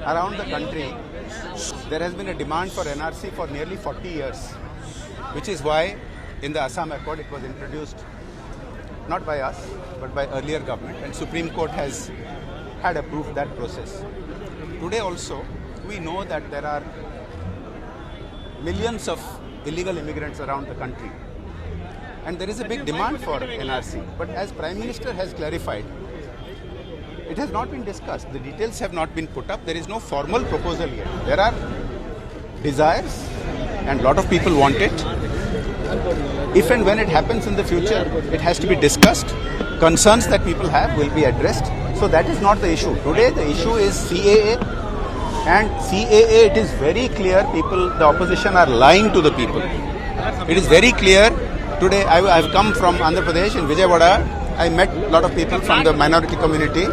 around the country, there has been a demand for NRC for nearly 40 years, which is why in the Assam Accord it was introduced not by us, but by earlier government, and Supreme Court had approved that process. Today also, we know that there are millions of illegal immigrants around the country, and there is a big demand for NRC. But as Prime Minister has clarified, it has not been discussed. The details have not been put up. There is no formal proposal yet. There are desires, and a lot of people want it. If and when it happens in the future, it has to be discussed. Concerns that people have will be addressed. So that is not the issue. Today the issue is CAA, and CAA, it is very clear the opposition are lying to the people. It is very clear. Today I have come from Andhra Pradesh, in Vijayawada. I met a lot of people from the minority community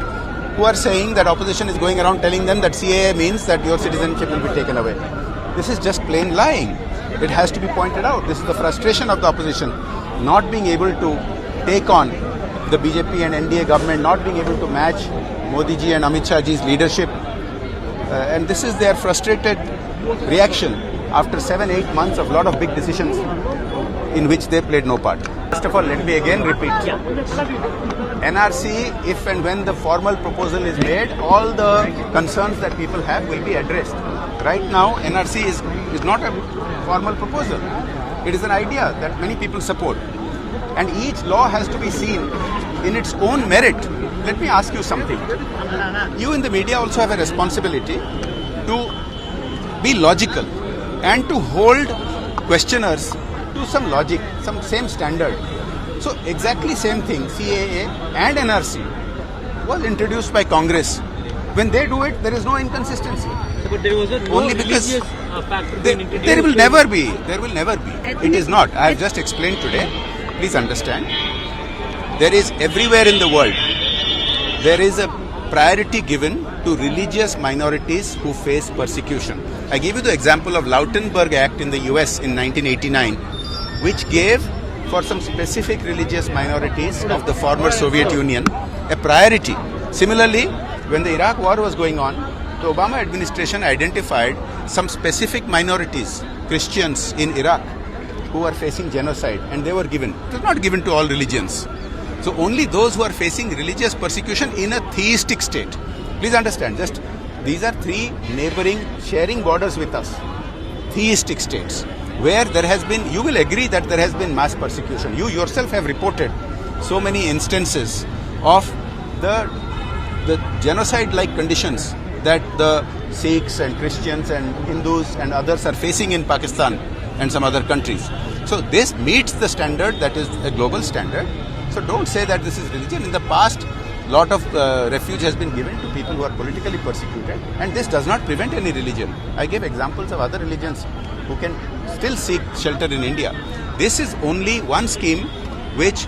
who are saying that opposition is going around telling them that CAA means that your citizenship will be taken away. This is just plain lying. It has to be pointed out. This is the frustration of the opposition, not being able to take on the BJP and NDA government, not being able to match Modi ji and Amit Shah ji's leadership. And this is their frustrated reaction after 7-8 months of a lot of big decisions in which they played no part. First of all, let me again repeat. NRC, if and when the formal proposal is made, all the concerns that people have will be addressed. Right now, NRC is not a formal proposal. It is an idea that many people support. And each law has to be seen in its own merit. Let me ask you something. You in the media also have a responsibility to be logical and to hold questioners to some logic, some same standard. So exactly same thing, CAA and NRC was introduced by Congress. When they do it, there is no inconsistency. But there was only because factor there will never be. There will never be. It is not. I have just explained today. Please understand. There is everywhere in the world, there is a priority given to religious minorities who face persecution. I gave you the example of Lautenberg Act in the US in 1989, which gave for some specific religious minorities of the former Soviet Union a priority. Similarly, when the Iraq war was going on, the Obama administration identified some specific minorities, Christians in Iraq, who are facing genocide, and they were given. It was not given to all religions. So only those who are facing religious persecution in a theistic state. Please understand, just these are three neighboring, sharing borders with us, theistic states, where there has been, you will agree that there has been mass persecution. You yourself have reported so many instances of the genocide-like conditions that the Sikhs and Christians and Hindus and others are facing in Pakistan and some other countries. So this meets the standard that is a global standard. So don't say that this is religion. In the past, lot of refuge has been given to people who are politically persecuted, and this does not prevent any religion. I gave examples of other religions who can still seek shelter in India. This is only one scheme which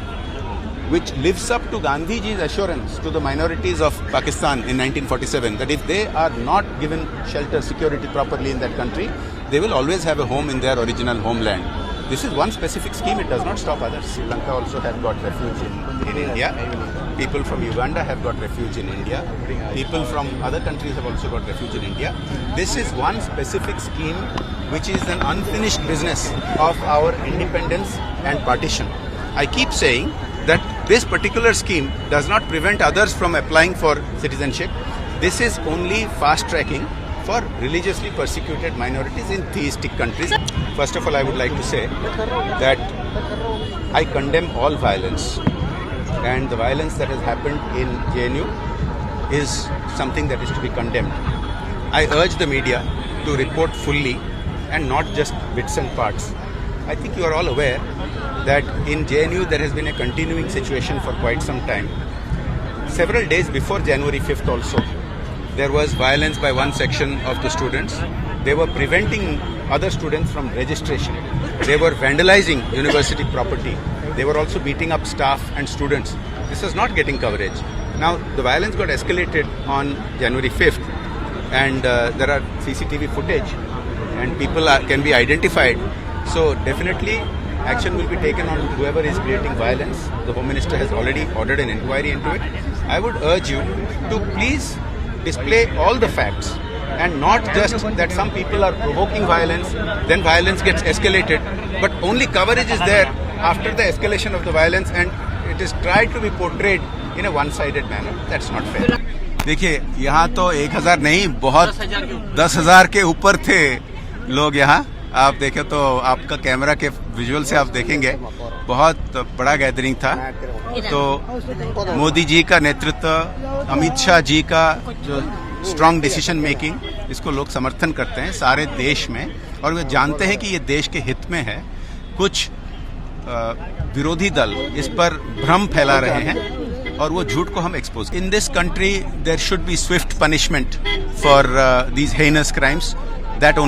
lives up to Gandhiji's assurance to the minorities of Pakistan in 1947 that if they are not given shelter, security properly in that country, they will always have a home in their original homeland. This is one specific scheme. It does not stop others. Sri Lanka also have got refuge in India. People from Uganda have got refuge in India. People from other countries have also got refuge in India. This is one specific scheme which is an unfinished business of our independence and partition. I keep saying that this particular scheme does not prevent others from applying for citizenship. This is only fast-tracking for religiously persecuted minorities in theistic countries. First of all, I would like to say that I condemn all violence, and the violence that has happened in JNU is something that is to be condemned. I urge the media to report fully and not just bits and parts. I think you are all aware that in JNU there has been a continuing situation for quite some time. Several days before January 5th also, there was violence by one section of the students. They were preventing other students from registration. They were vandalizing university property. They were also beating up staff and students. This was not getting coverage. Now, the violence got escalated on January 5th, and there are CCTV footage, and people can be identified. So, definitely, action will be taken on whoever is creating violence. The Home Minister has already ordered an inquiry into it. I would urge you to please display all the facts and not just that some people are provoking violence, then violence gets escalated, but only coverage is there after the escalation of the violence, and it is tried to be portrayed in a one-sided manner. That's not fair. देखिए यहाँ तो 1000 नहीं, बहुत 10,000 के ऊपर थे लोग यहाँ. आप देखें तो आपका कैमरा के विजुअल से आप देखेंगे बहुत बड़ा गैदरिंग था. तो मोदी जी का नेतृत्व, अमित शाह जी का जो स्ट्रांग डिसीजन मेकिंग, इसको लोग समर्थन करते हैं सारे देश में, और वे जानते हैं कि ये देश के हित में है. कुछ विरोधी दल इस पर भ्रम फैला रहे हैं और वो झूठ को हम expose. In this country there should be swift punishment for these heinous crimes. That